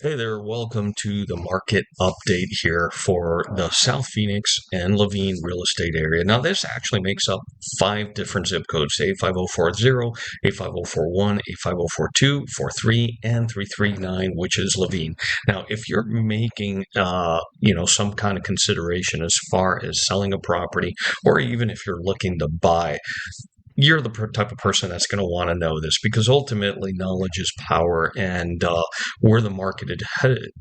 Hey there, welcome to the market update here for the South Phoenix and Laveen real estate area. Now, this actually makes up five different zip codes: A5040, A5041, A5042, 43, and 339, which is Laveen. Now, if you're making, some kind of consideration as far as selling a property, or even if you're looking to buy, you're the type of person that's going to want to know this because ultimately knowledge is power, and where the market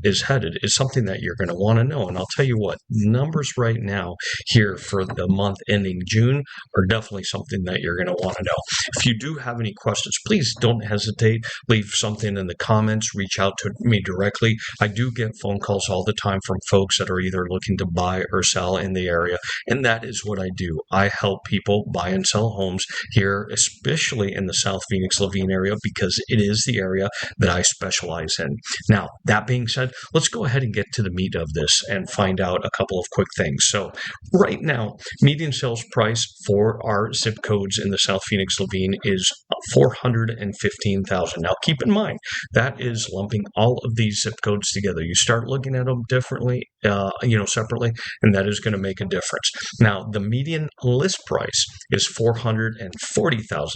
is headed is something that you're going to want to know. And I'll tell you what, numbers right now here for the month ending June are definitely something that you're going to want to know. If you do have any questions, please don't hesitate. Leave something in the comments. Reach out to me directly. I do get phone calls all the time from folks that are either looking to buy or sell in the area, and that is what I do. I help people buy and sell homes here, especially in the South Phoenix Laveen area, because it is the area that I specialize in. Now, that being said, let's go ahead and get to the meat of this and find out a couple of quick things. So, right now, median sales price for our zip codes in the South Phoenix Laveen is 415,000. Now, keep in mind that is lumping all of these zip codes together. You start looking at them differently, separately, and that is going to make a difference. Now, the median list price is 440,000.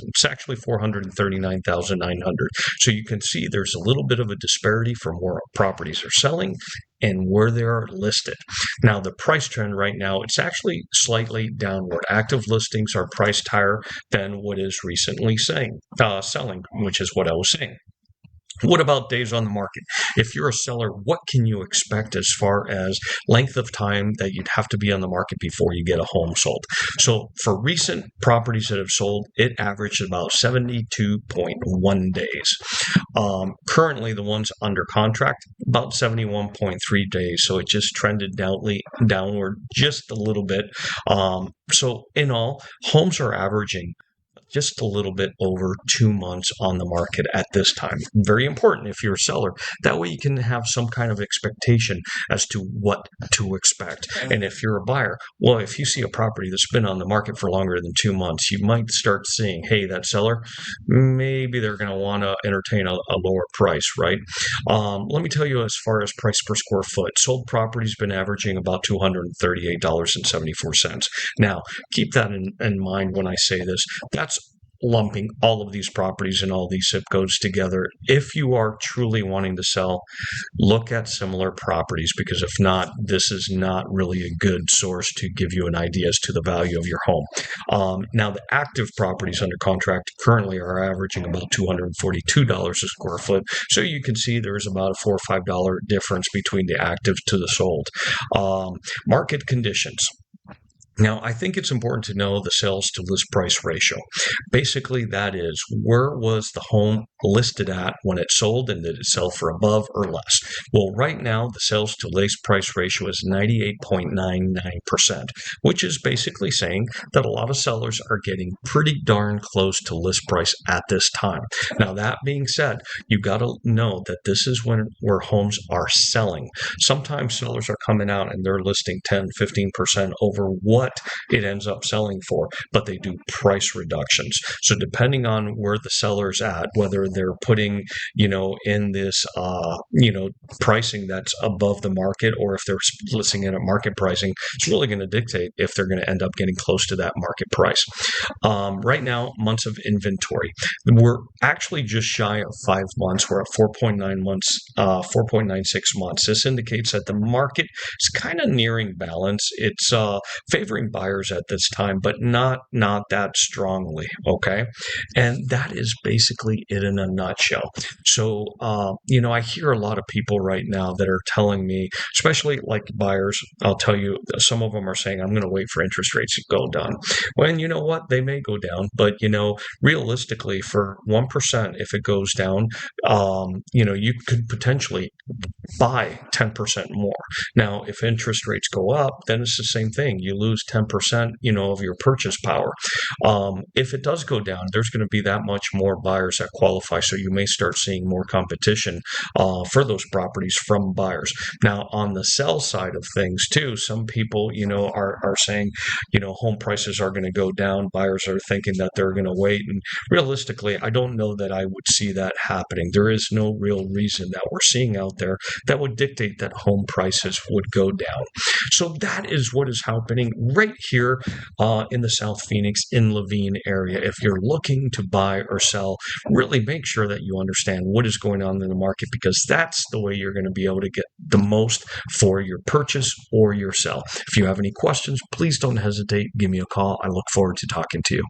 It's actually 439,900. So you can see there's a little bit of a disparity from where properties are selling and where they are listed. Now, the price trend right now, it's actually slightly downward. Active listings are priced higher than what is recently selling, which is what I was saying. What about days on the market? If you're a seller, what can you expect as far as length of time that you'd have to be on the market before you get a home sold? So for recent properties that have sold, it averaged about 72.1 days. Currently, the ones under contract, about 71.3 days. So it just trended downward just a little bit. So in all, homes are averaging just a little bit over 2 months on the market at this time. Very important if you're a seller. That way you can have some kind of expectation as to what to expect. And if you're a buyer, well, if you see a property that's been on the market for longer than 2 months, you might start seeing, hey, that seller, maybe they're going to want to entertain a lower price, right? Let me tell you, as far as price per square foot, sold property's been averaging about $238.74. Now, keep that in mind when I say this. That's lumping all of these properties and all these zip codes together. If you are truly wanting to sell, look at similar properties, because if not, this is not really a good source to give you an idea as to the value of your home. Now, the active properties under contract currently are averaging about $242 a square foot. So you can see there's about a $4 or $5 difference between the active to the sold. Market conditions. Now, I think it's important to know the sales to list price ratio. Basically, that is, where was the home listed at when it sold, and did it sell for above or less? Well, right now, the sales to list price ratio is 98.99%, which is basically saying that a lot of sellers are getting pretty darn close to list price at this time. Now, that being said, you got to know that this is where homes are selling. Sometimes sellers are coming out and they're listing 10, 15% over what it ends up selling for, but they do price reductions. So depending on where the seller's at, whether they're putting, in this, pricing that's above the market, or if they're listing it at market pricing, it's really going to dictate if they're going to end up getting close to that market price. Right now, months of inventory, we're actually just shy of 5 months. We're at 4.9 months, 4.96 months. This indicates that the market is kind of nearing balance. It's favoring buyers at this time, but not that strongly. Okay, and that is basically it in a nutshell. So I hear a lot of people right now that are telling me, especially like buyers, I'll tell you, some of them are saying, I'm going to wait for interest rates to go down. When you know what, they may go down, but realistically, for 1%, if it goes down, you could potentially buy 10% more. Now, if interest rates go up, then it's the same thing. You lose 10%, of your purchase power. If it does go down, there's going to be that much more buyers that qualify. So you may start seeing more competition for those properties from buyers. Now, on the sell side of things too, some people, are saying, home prices are going to go down. Buyers are thinking that they're going to wait. And realistically, I don't know that I would see that happening. There is no real reason that we're seeing out there that would dictate that home prices would go down. So that is what is happening right here in the South Phoenix, in Laveen area. If you're looking to buy or sell, really make sure that you understand what is going on in the market, because that's the way you're going to be able to get the most for your purchase or your sell. If you have any questions, please don't hesitate. Give me a call. I look forward to talking to you.